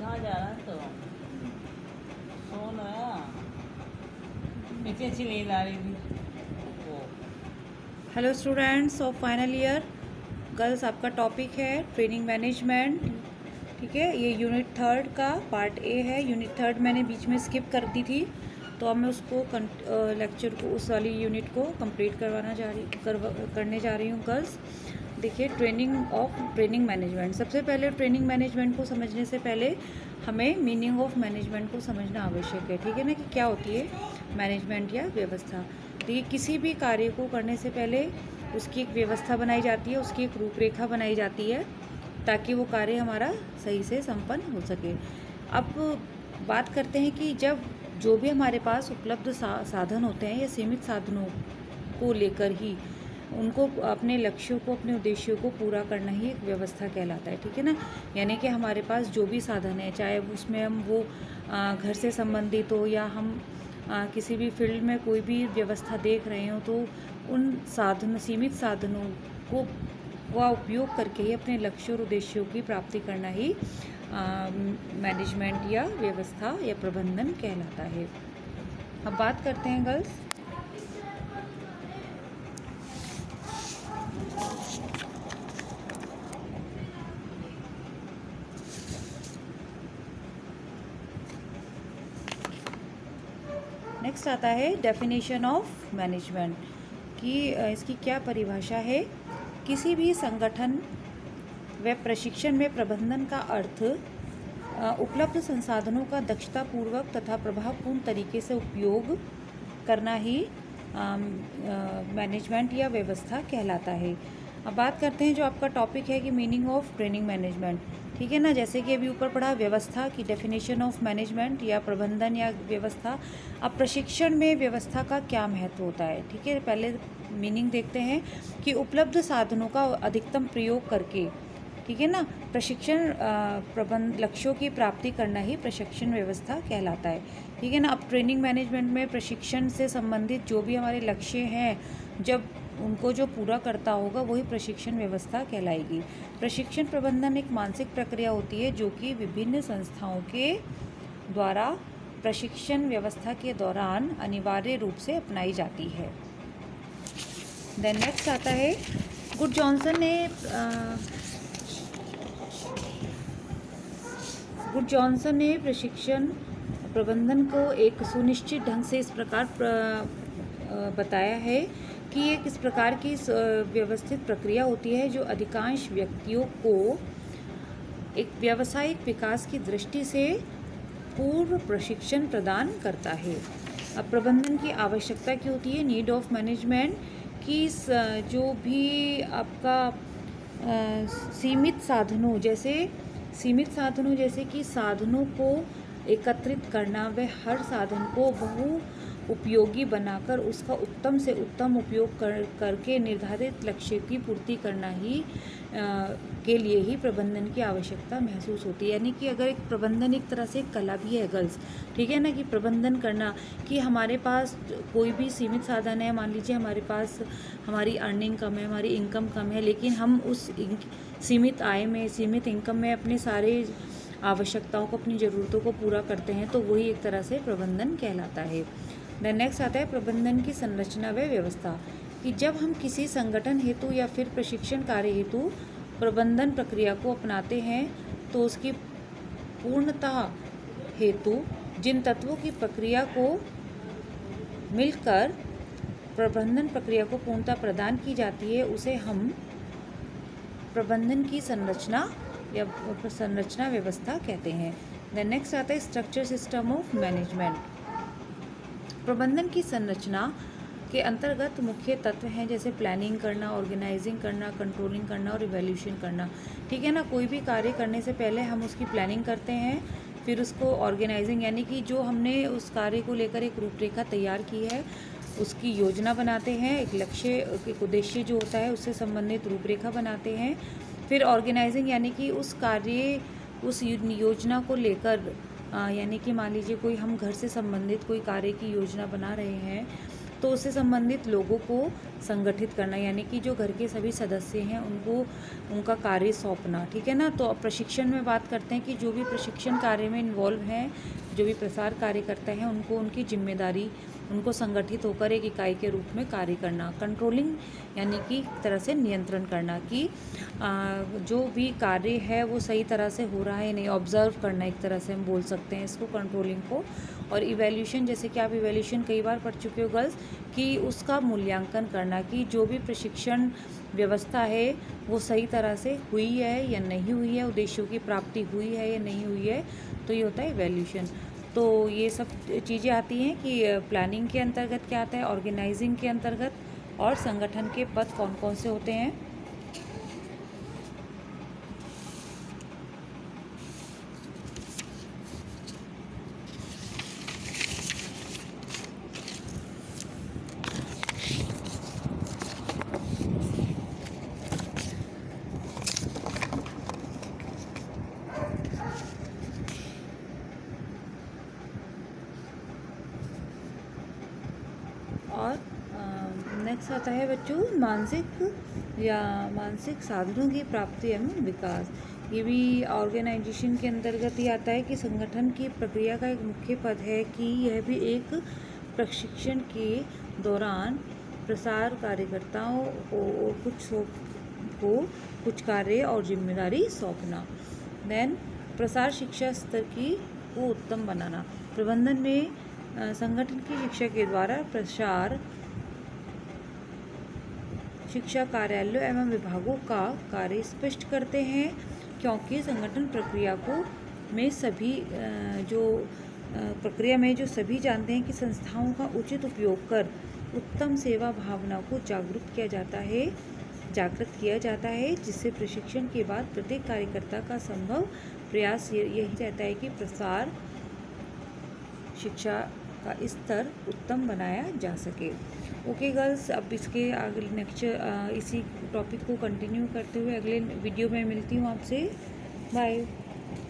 कहाँ जा रहा है तो सोन आया। इतनी अच्छी नींद आ रही थी वो। Hello students of final year girls, आपका टॉपिक है ट्रेनिंग मैनेजमेंट। ठीक है, ये यूनिट थर्ड का पार्ट ए है। यूनिट थर्ड मैंने बीच में स्किप कर दी थी, तो अब मैं उसको लेक्चर को, उस वाली यूनिट को कंप्लीट करने जा रही हूँ गर्ल्स। देखिए, ट्रेनिंग मैनेजमेंट। सबसे पहले ट्रेनिंग मैनेजमेंट को समझने से पहले हमें मीनिंग ऑफ मैनेजमेंट को समझना आवश्यक है। ठीक है ना, कि क्या होती है मैनेजमेंट या व्यवस्था। देखिए, किसी भी कार्य को करने से पहले उसकी एक व्यवस्था बनाई जाती है, उसकी एक रूपरेखा बनाई जाती है, ताकि वो कार्य हमारा सही से संपन्न हो सके। अब बात करते हैं कि जब जो भी हमारे पास उपलब्ध साधन होते हैं या सीमित साधनों को लेकर ही उनको अपने लक्ष्यों को, अपने उद्देश्यों को पूरा करना ही एक व्यवस्था कहलाता है। ठीक है ना, यानी कि हमारे पास जो भी साधन है, चाहे उसमें हम वो घर से संबंधित हो या हम किसी भी फील्ड में कोई भी व्यवस्था देख रहे हो, तो उन सीमित साधनों को का उपयोग करके ही अपने लक्ष्यों और उद्देश्यों की प्राप्ति करना ही मैनेजमेंट या व्यवस्था या प्रबंधन कहलाता है। अब बात करते हैं गर्ल्स, नेक्स्ट आता है डेफिनेशन ऑफ मैनेजमेंट कि इसकी क्या परिभाषा है। किसी भी संगठन व प्रशिक्षण में प्रबंधन का अर्थ उपलब्ध संसाधनों का दक्षतापूर्वक तथा प्रभावपूर्ण तरीके से उपयोग करना ही मैनेजमेंट या व्यवस्था कहलाता है। अब बात करते हैं जो आपका टॉपिक है कि मीनिंग ऑफ ट्रेनिंग मैनेजमेंट। ठीक है ना, जैसे कि अभी ऊपर पढ़ा व्यवस्था की डेफिनेशन ऑफ मैनेजमेंट या प्रबंधन या व्यवस्था। अब प्रशिक्षण में व्यवस्था का क्या महत्व होता है। ठीक है, पहले मीनिंग देखते हैं कि उपलब्ध साधनों का अधिकतम प्रयोग करके, ठीक है ना, प्रबंध लक्ष्यों की प्राप्ति करना ही प्रशिक्षण व्यवस्था कहलाता है। ठीक है ना, अब ट्रेनिंग मैनेजमेंट में प्रशिक्षण से संबंधित जो भी हमारे लक्ष्य हैं, जब उनको जो पूरा करता होगा वही प्रशिक्षण व्यवस्था कहलाएगी। प्रशिक्षण प्रबंधन एक मानसिक प्रक्रिया होती है जो कि विभिन्न संस्थाओं के द्वारा प्रशिक्षण व्यवस्था के दौरान अनिवार्य रूप से अपनाई जाती है। देन नेक्स्ट आता है गुड जॉनसन ने प्रशिक्षण प्रबंधन को एक सुनिश्चित ढंग से इस प्रकार बताया है कि एक इस प्रकार की व्यवस्थित प्रक्रिया होती है जो अधिकांश व्यक्तियों को एक व्यावसायिक विकास की दृष्टि से पूर्व प्रशिक्षण प्रदान करता है। अब प्रबंधन की आवश्यकता क्या होती है, नीड ऑफ मैनेजमेंट, कि जो भी आपका सीमित साधनों जैसे कि साधनों को एकत्रित करना व हर साधन को बहु उपयोगी बनाकर उसका उत्तम से उत्तम उपयोग करके निर्धारित लक्ष्य की पूर्ति करना ही के लिए ही प्रबंधन की आवश्यकता महसूस होती है। यानी कि अगर एक प्रबंधन एक तरह से एक कला भी है गर्ल्स, ठीक है ना, कि प्रबंधन करना, कि हमारे पास कोई भी सीमित साधन है, मान लीजिए हमारे पास हमारी अर्निंग कम है, हमारी इनकम कम है, लेकिन हम उस सीमित आय में, सीमित इनकम में अपने सारे आवश्यकताओं को, अपनी ज़रूरतों को पूरा करते हैं, तो वही एक तरह से प्रबंधन कहलाता है। देन नेक्स्ट आता है प्रबंधन की संरचना व व्यवस्था, कि जब हम किसी संगठन हेतु या फिर प्रशिक्षण कार्य हेतु प्रबंधन प्रक्रिया को अपनाते हैं, तो उसकी पूर्णता हेतु जिन तत्वों की प्रक्रिया को मिलकर प्रबंधन प्रक्रिया को पूर्णता प्रदान की जाती है, उसे हम प्रबंधन की संरचना या संरचना व्यवस्था कहते हैं। देन नेक्स्ट आता है स्ट्रक्चर सिस्टम ऑफ मैनेजमेंट। प्रबंधन की संरचना के अंतर्गत मुख्य तत्व हैं जैसे प्लानिंग करना, ऑर्गेनाइजिंग करना, कंट्रोलिंग करना और इवैल्यूएशन करना। ठीक है ना, कोई भी कार्य करने से पहले हम उसकी प्लानिंग करते हैं, फिर उसको ऑर्गेनाइजिंग, यानी कि जो हमने उस कार्य को लेकर एक रूपरेखा तैयार की है उसकी योजना बनाते हैं, एक लक्ष्य, एक उद्देश्य जो होता है उससे संबंधित रूपरेखा बनाते हैं। फिर ऑर्गेनाइजिंग, यानी कि उस योजना को लेकर, यानी कि मान लीजिए कोई हम घर से संबंधित कोई कार्य की योजना बना रहे हैं, तो उससे संबंधित लोगों को संगठित करना, यानी कि जो घर के सभी सदस्य हैं उनको उनका कार्य सौंपना, ठीक है ना। तो अब प्रशिक्षण में बात करते हैं कि जो भी प्रशिक्षण कार्य में इन्वॉल्व हैं, जो भी प्रसार कार्य करते हैं, उनको उनकी जिम्मेदारी, उनको संगठित होकर एक इकाई के रूप में कार्य करना। कंट्रोलिंग यानी कि एक तरह से नियंत्रण करना कि जो भी कार्य है वो सही तरह से हो रहा है नहीं, ऑब्जर्व करना, एक तरह से हम बोल सकते हैं इसको, कंट्रोलिंग को। और इवैल्यूएशन, जैसे कि आप इवैल्यूएशन कई बार पढ़ चुके हो गर्ल्स, कि उसका मूल्यांकन करना कि जो भी प्रशिक्षण व्यवस्था है वो सही तरह से हुई है या नहीं हुई है, उद्देश्यों की प्राप्ति हुई है या नहीं हुई है, तो ये होता है इवैल्यूएशन। तो ये सब चीज़ें आती हैं कि प्लानिंग के अंतर्गत क्या आता है, ऑर्गेनाइजिंग के अंतर्गत, और संगठन के पद कौन कौन से होते हैं। और नेक्स्ट आता है बच्चों मानसिक साधनों की प्राप्ति एवं विकास। ये भी ऑर्गेनाइजेशन के अंतर्गत ही आता है कि संगठन की प्रक्रिया का एक मुख्य पद है कि यह भी एक प्रशिक्षण के दौरान प्रसार कार्यकर्ताओं को कुछ कार्य और जिम्मेदारी सौंपना। देन प्रसार शिक्षा स्तर को उत्तम बनाना। प्रबंधन में संगठन की शिक्षा के द्वारा प्रसार शिक्षा कार्यालयों एवं विभागों का कार्य स्पष्ट करते हैं, क्योंकि संगठन प्रक्रिया में जो सभी जानते हैं कि संस्थाओं का उचित उपयोग कर उत्तम सेवा भावना को जागृत किया जाता है, जिससे प्रशिक्षण के बाद प्रत्येक कार्यकर्ता का संभव प्रयास यही रहता है कि प्रसार शिक्षा का स्तर उत्तम बनाया जा सके। ओके गर्ल्स, अब इसके आगे नेक्स्ट इसी टॉपिक को कंटिन्यू करते हुए अगले वीडियो में मिलती हूँ आपसे। बाय।